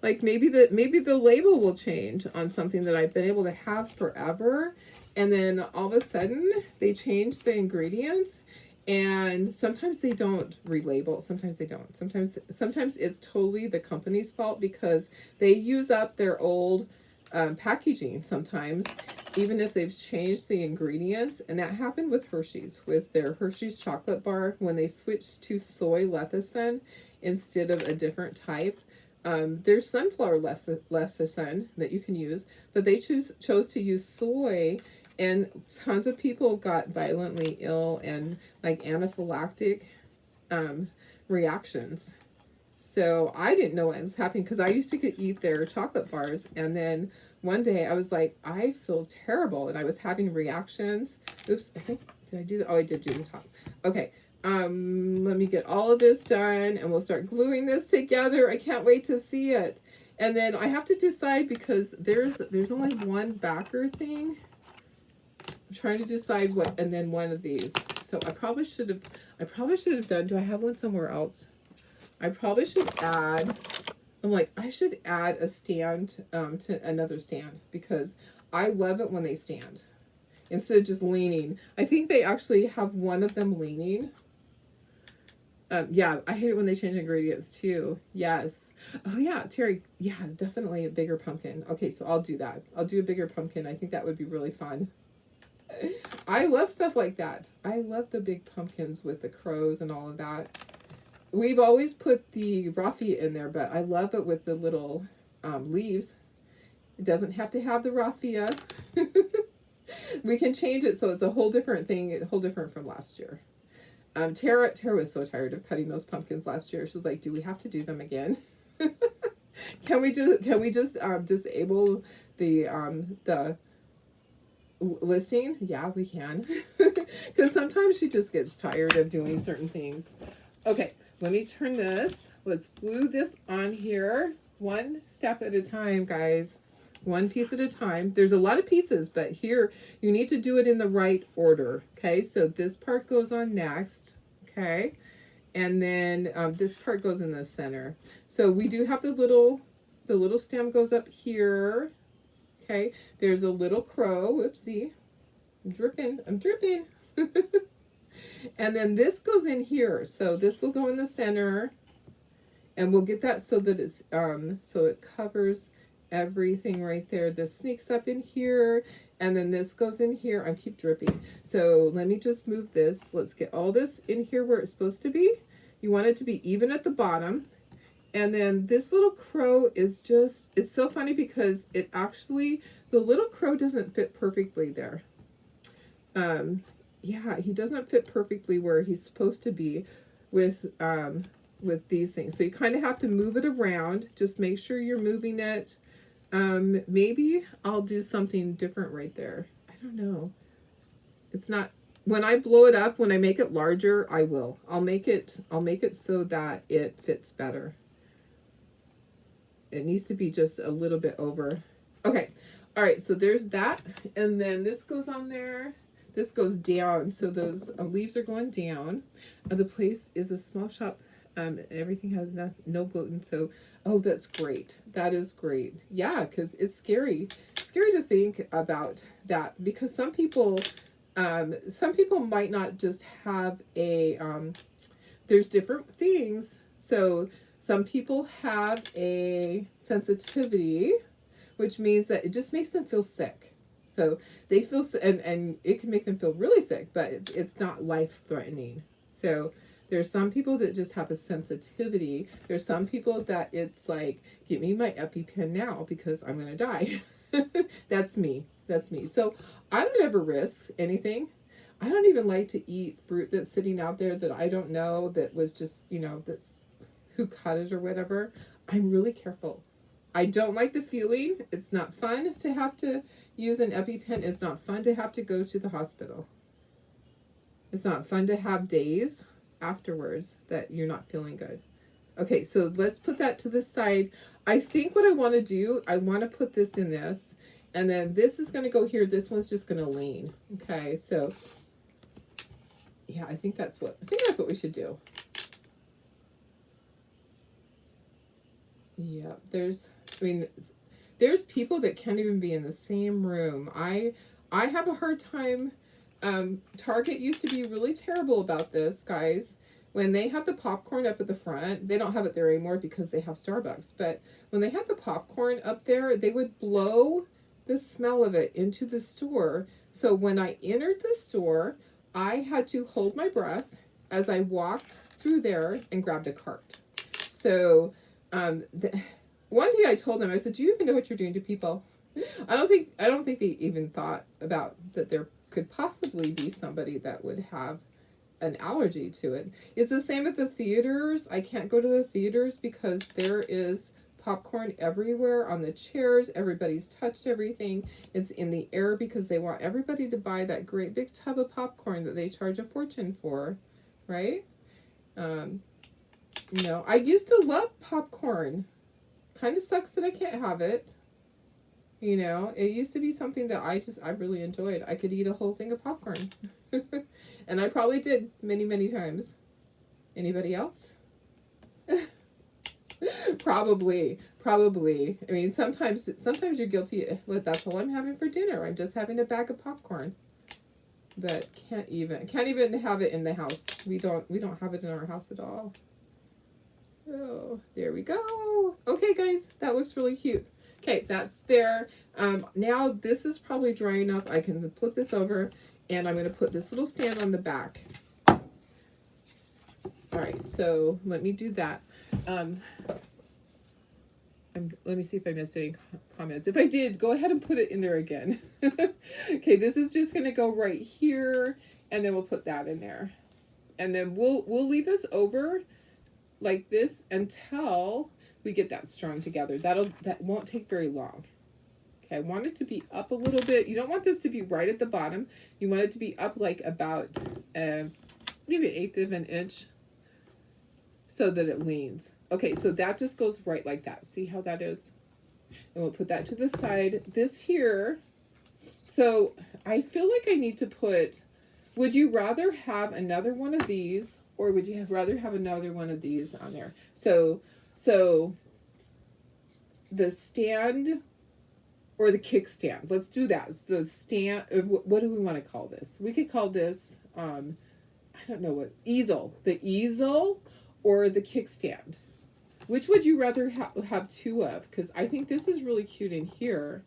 like maybe the label will change on something that I've been able to have forever, and then all of a sudden they change the ingredients, and sometimes they don't relabel, sometimes they don't. Sometimes it's totally the company's fault because they use up their old packaging sometimes, even if they've changed the ingredients. And that happened with Hershey's, with their Hershey's chocolate bar, when they switched to soy lecithin instead of a different type. There's sunflower lecithin that you can use, but they chose to use soy, and tons of people got violently ill and like anaphylactic reactions. So I didn't know what was happening because I used to eat their chocolate bars, and then one day I was like, I feel terrible, and I was having reactions. Oops, I think, did I do that? Oh, I did do the top. Okay, let me get all of this done, and we'll start gluing this together. I can't wait to see it. And then I have to decide, because there's only one backer thing. I'm trying to decide what, and then one of these. So I probably should have done, do I have one somewhere else? I probably should add, I should add a stand to another stand, because I love it when they stand instead of just leaning. I think they actually have one of them leaning. Yeah, I hate it when they change ingredients too. Yes. Oh yeah, Terry. Yeah, definitely a bigger pumpkin. Okay, so I'll do that. I'll do a bigger pumpkin. I think that would be really fun. I love stuff like that. I love the big pumpkins with the crows and all of that. We've always put the raffia in there, but I love it with the little leaves. It doesn't have to have the raffia. We can change it so it's a whole different thing, a whole different from last year. Tara was so tired of cutting those pumpkins last year. She was like, "Do we have to do them again? Can we just disable the listing?" Yeah, we can. Because sometimes she just gets tired of doing certain things. Okay, let me turn this. Let's glue this on here. One step at a time, guys. One piece at a time. There's a lot of pieces, but here you need to do it in the right order. Okay, so this part goes on next. Okay, and then this part goes in the center. So we do have the little stem goes up here. Okay, there's a little crow. Whoopsie, I'm dripping. And then this goes in here. So this will go in the center, and we'll get that so that it's so it covers everything right there. This sneaks up in here, and then this goes in here. I keep dripping. So let me just move this. Let's get all this in here where it's supposed to be. You want it to be even at the bottom. And then this little crow is just, it's so funny because it actually, the little crow doesn't fit perfectly there. Yeah, he doesn't fit perfectly where he's supposed to be with these things. So you kind of have to move it around. Just make sure you're moving it. Maybe I'll do something different right there. I don't know. It's not, when I blow it up, when I make it larger, I will. I'll make it so that it fits better. It needs to be just a little bit over. Okay. All right. So there's that. And then this goes on there. This goes down. So those leaves are going down. The place is a small shop. Everything has no gluten. So, oh, that's great. That is great. Yeah, because it's scary. It's scary to think about that, because some people might not just have a, there's different things. So Some people have a sensitivity, which means that it just makes them feel sick. So they feel, and it can make them feel really sick, but it's not life-threatening. So there's some people that just have a sensitivity. There's some people that it's like, give me my EpiPen now because I'm going to die. That's me. That's me. So I don't ever risk anything. I don't even like to eat fruit that's sitting out there that I don't know that was just, that's who cut it or whatever. I'm really careful. I don't like the feeling. It's not fun to have to use an EpiPen. It's not fun to have to go to the hospital. It's not fun to have days afterwards that you're not feeling good. Okay, so let's put that to the side. I think what I want to do, I want to put this in this, and then this is going to go here. This one's just going to lean. Okay, so yeah, I think that's what we should do. Yeah, there's people that can't even be in the same room. I have a hard time. Target used to be really terrible about this, guys. When they had the popcorn up at the front, they don't have it there anymore because they have Starbucks. But when they had the popcorn up there, they would blow the smell of it into the store. So when I entered the store, I had to hold my breath as I walked through there and grabbed a cart. So one day I told them, I said, "Do you even know what you're doing to people?" I don't think they even thought about that there could possibly be somebody that would have an allergy to it. It's the same at the theaters. I can't go to the theaters because there is popcorn everywhere on the chairs. Everybody's touched everything. It's in the air because they want everybody to buy that great big tub of popcorn that they charge a fortune for, right? I used to love popcorn. Kind of sucks that I can't have it. It used to be something that I really enjoyed. I could eat a whole thing of popcorn. And I probably did many, many times. Anybody else? Probably. I mean, sometimes you're guilty. That's all I'm having for dinner. I'm just having a bag of popcorn. But can't even have it in the house. We don't have it in our house at all. So there we go. Okay, guys, that looks really cute. Okay, that's there. Now this is probably dry enough. I can flip this over, and I'm going to put this little stand on the back. All right, so let me do that. Let me see if I missed any comments. If I did, go ahead and put it in there again. Okay, this is just going to go right here, and then we'll put that in there. And then we'll leave this over like this until we get that strung together. That won't take very long. Okay, I want it to be up a little bit. You don't want this to be right at the bottom. You want it to be up like about maybe 1/8 of an inch so that it leans. Okay, so that just goes right like that. See how that is? And we'll put that to the side. This here, so I feel like I need to put, would you rather have another one of these, or would you rather have another one of these on there? So the stand or the kickstand. Let's do that. It's the stand. What do we want to call this? We could call this, I don't know what, easel. The easel or the kickstand. Which would you rather have two of? Because I think this is really cute in here.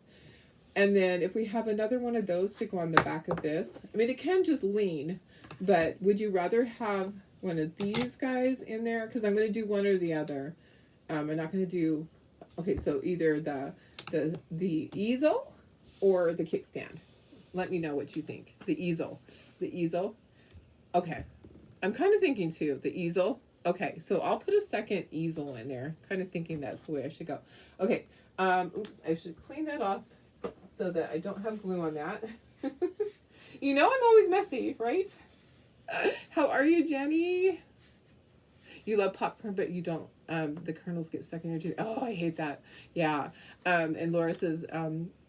And then if we have another one of those to go on the back of this, I mean, it can just lean, but would you rather have one of these guys in there? Because I'm going to do one or the other. I'm not going to do, okay, so either the easel or the kickstand. Let me know what you think. The easel. Okay. I'm kind of thinking too, the easel. Okay, so I'll put a second easel in there. Kind of thinking that's the way I should go. Okay, oops, I should clean that off so that I don't have glue on that. I'm always messy, right? How are you, Jenny? You love popcorn, but you don't, the kernels get stuck in your teeth. Oh, I hate that. Yeah. And Laura says,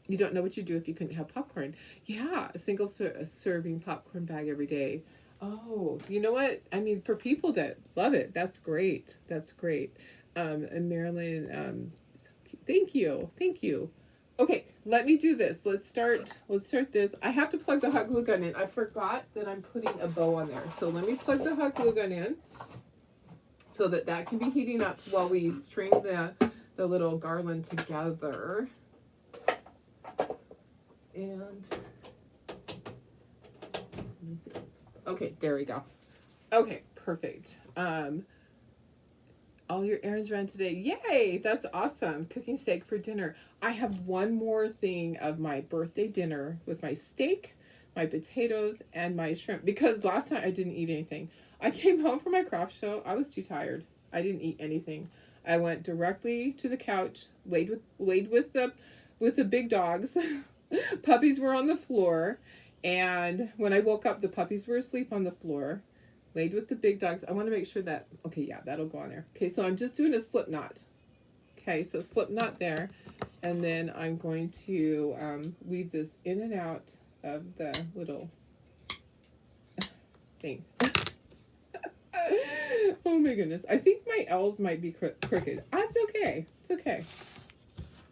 you don't know what you'd do if you couldn't have popcorn. Yeah, a single serving popcorn bag every day. Oh, you know what? I mean, for people that love it, that's great. That's great. And Marilyn, thank you. Okay, let me do this. Let's start this. I have to plug the hot glue gun in. I forgot that I'm putting a bow on there. So let me plug the hot glue gun in so that that can be heating up while we string the little garland together. And let me see. Okay, there we go. Okay, perfect. All your errands ran today. Yay, that's awesome. Cooking steak for dinner. I have one more thing of my birthday dinner with my steak, my potatoes, and my shrimp. Because last night I didn't eat anything. I came home from my craft show. I was too tired. I didn't eat anything. I went directly to the couch, laid with the big dogs. Puppies were on the floor, and when I woke up, the puppies were asleep on the floor. Laid with the big dogs. I want to make sure that, okay, yeah, that'll go on there. Okay, so I'm just doing a slip knot. Okay, so slip knot there, and then I'm going to weave this in and out of the little thing. Oh my goodness. I think my L's might be crooked. That's okay. It's okay.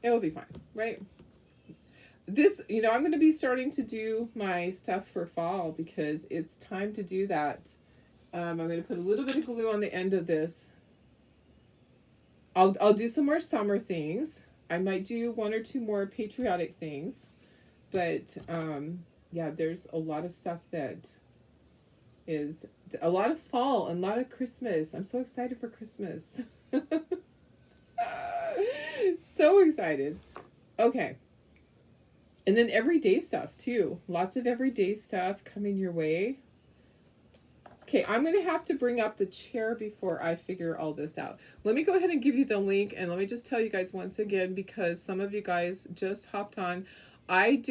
It'll be fine, right? This, you know, I'm going to be starting to do my stuff for fall because it's time to do that. I'm going to put a little bit of glue on the end of this. I'll do some more summer things. I might do one or two more patriotic things. But, yeah, there's a lot of stuff that is a lot of fall and a lot of Christmas. I'm so excited for Christmas. So excited. Okay. And then everyday stuff too. Lots of everyday stuff coming your way. Okay, I'm going to have to bring up the chair before I figure all this out. Let me go ahead and give you the link, and let me just tell you guys once again, because some of you guys just hopped on. I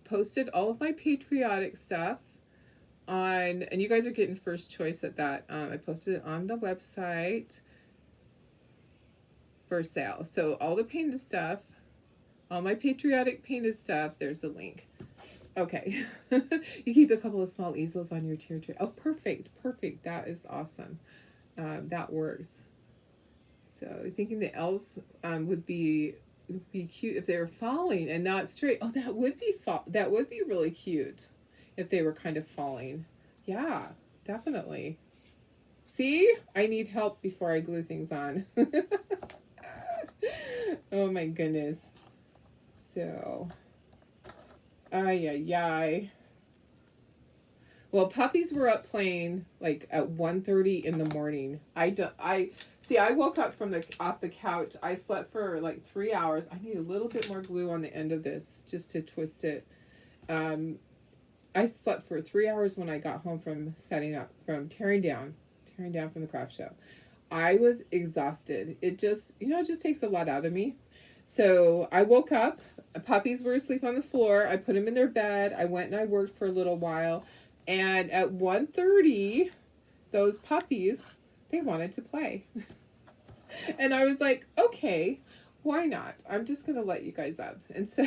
posted all of my patriotic stuff on, and you guys are getting first choice at that. I posted it on the website for sale. So all the painted stuff, all my patriotic painted stuff, there's the link. Okay. You keep a couple of small easels on your tier tray. Oh, perfect. Perfect. That is awesome. That works. So thinking the L's would be cute if they were falling and not straight. Oh, that would be really cute if they were kind of falling. Yeah, definitely. See? I need help before I glue things on. Oh my goodness. So, ay. Well, puppies were up playing like at 1:30 in the morning. I woke up off the couch. I slept for like 3 hours. I need a little bit more glue on the end of this just to twist it. I slept for 3 hours when I got home from tearing down from the craft show. I was exhausted. It just takes a lot out of me. So I woke up, puppies were asleep on the floor. I put them in their bed. I went and I worked for a little while. And at 1:30, those puppies, they wanted to play. And I was like, okay, why not? I'm just going to let you guys up. And so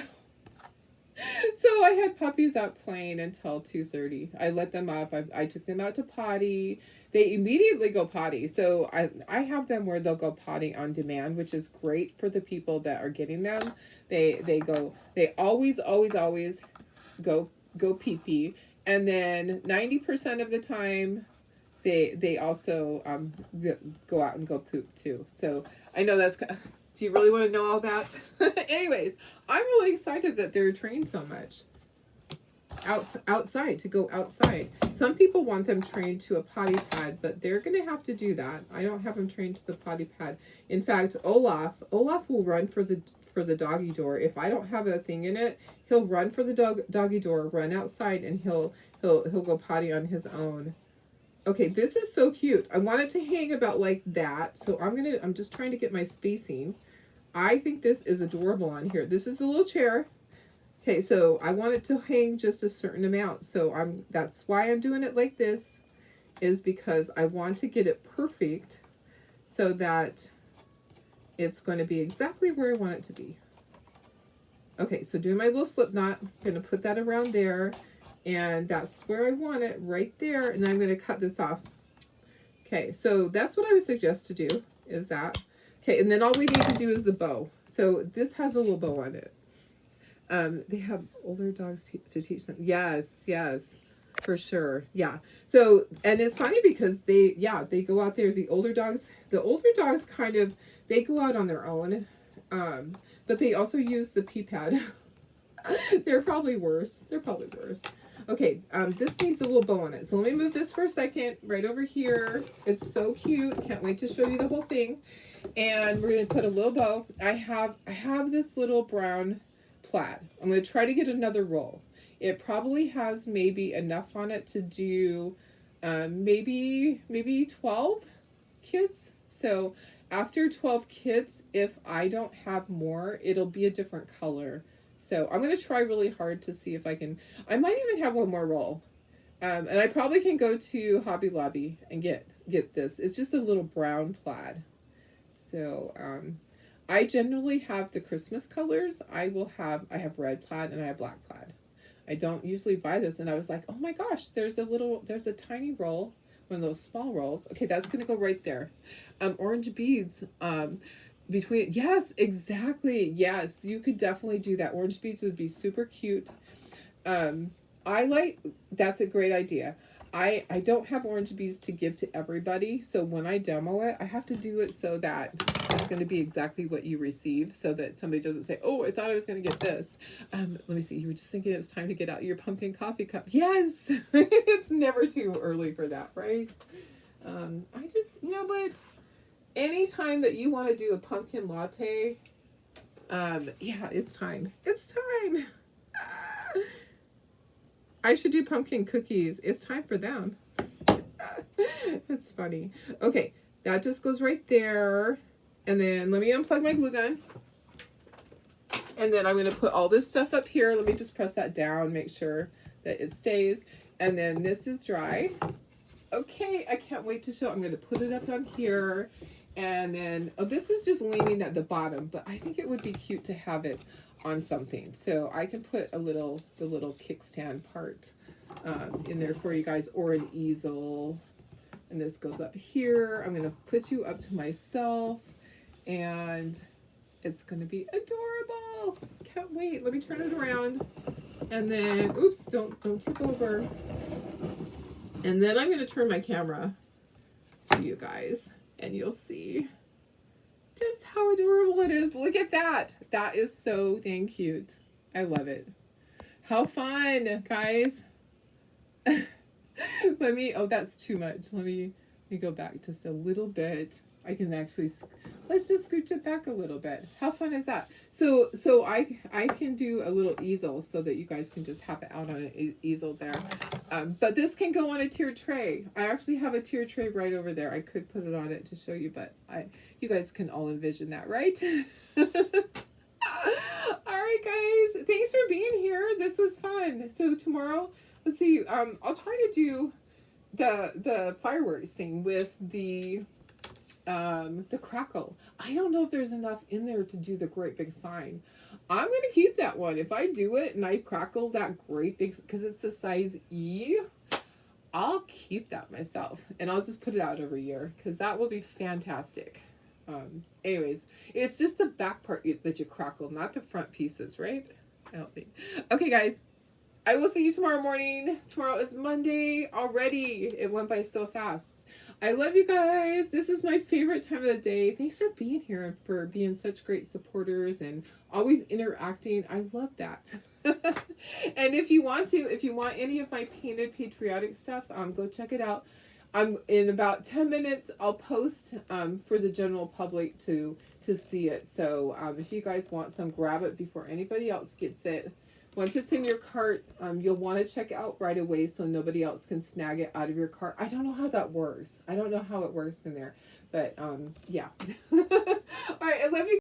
I had puppies out playing until 2:30. I let them up. I took them out to potty. They immediately go potty. So I have them where they'll go potty on demand, which is great for the people that are getting them. They always go pee pee. And then 90% of the time they also go out and go poop too. So I know that's, do you really want to know all that? Anyways, I'm really excited that they're trained so much. Outside, to go outside. Some people want them trained to a potty pad, but they're going to have to do that. I don't have them trained to the potty pad. In fact, Olaf will run for the doggy door. If I don't have a thing in it, he'll run for the doggy door, run outside, and he'll go potty on his own. Okay, this is so cute. I want it to hang about like that, so I'm just trying to get my spacing. I think this is adorable on here. This is the little chair. Okay, so I want it to hang just a certain amount. So that's why I'm doing it like this, is because I want to get it perfect so that it's going to be exactly where I want it to be. Okay, so doing my little slip knot, I'm going to put that around there, and that's where I want it, right there, and then I'm going to cut this off. Okay, so that's what I would suggest to do, is that. Okay, and then all we need to do is the bow. So this has a little bow on it. They have older dogs to teach them. Yes. For sure. Yeah. So, and it's funny because they go out there. The older dogs kind of, they go out on their own. But they also use the pee pad. They're probably worse. They're probably worse. Okay, this needs a little bow on it. So let me move this for a second. Right over here. It's so cute. Can't wait to show you the whole thing. And we're gonna put a little bow. I have this little brown plaid. I'm gonna try to get another roll. It probably has maybe enough on it to do maybe 12 kids. So after 12 kids, if I don't have more, it'll be a different color. So I'm going to try really hard to see if I can. I might even have one more roll. And I probably can go to Hobby Lobby and get this. It's just a little brown plaid. So I generally have the Christmas colors. I have red plaid and I have black plaid. I don't usually buy this, and I was like, oh my gosh, there's a tiny roll, one of those small rolls. Okay, that's gonna go right there. Orange beads between, yes, exactly, yes, you could definitely do that. Orange beads would be super cute. That's a great idea. I don't have orange beads to give to everybody, so when I demo it, I have to do it so that it's going to be exactly what you receive, so that somebody doesn't say, oh, I thought I was going to get this. Let me see, you were just thinking it was time to get out your pumpkin coffee cup. Yes! It's never too early for that, right? I just, you know what? Anytime that you want to do a pumpkin latte, yeah, it's time. It's time! I should do pumpkin cookies. It's time for them. That's funny. Okay, that just goes right there. And then let me unplug my glue gun. And then I'm going to put all this stuff up here. Let me just press that down, make sure that it stays. And then this is dry. Okay, I can't wait to show. I'm going to put it up on here. And then, oh, this is just leaning at the bottom, but I think it would be cute to have it on something. So I can put the little kickstand part in there for you guys, or an easel. And this goes up here. I'm going to put you up to myself, and it's going to be adorable. Can't wait. Let me turn it around. And then, oops, don't tip over. And then I'm going to turn my camera to you guys, and you'll see just how adorable it is. Look at that. That is so dang cute. I love it. How fun, guys. Oh, that's too much. Let me go back just a little bit. I can actually, let's just scooch it back a little bit. How fun is that? So I can do a little easel so that you guys can just have it out on an easel there. But this can go on a tiered tray. I actually have a tiered tray right over there. I could put it on it to show you, but you guys can all envision that, right? All right, guys. Thanks for being here. This was fun. So tomorrow, let's see. I'll try to do the fireworks thing with the crackle. I don't know if there's enough in there to do the great big sign. I'm going to keep that one. If I do it and I crackle that great big, because it's the size E, I'll keep that myself. And I'll just put it out every year, because that will be fantastic. Anyways, it's just the back part that you crackle, not the front pieces, right? I don't think. Okay, guys. I will see you tomorrow morning. Tomorrow is Monday already. It went by so fast. I love you guys. This is my favorite time of the day. Thanks for being here and for being such great supporters and always interacting. I love that. And if you want any of my painted patriotic stuff, go check it out. In about 10 minutes, I'll post for the general public to see it. So if you guys want some, grab it before anybody else gets it. Once it's in your cart, you'll want to check out right away so nobody else can snag it out of your cart. I don't know how that works. I don't know how it works in there, but yeah. All right, I love you.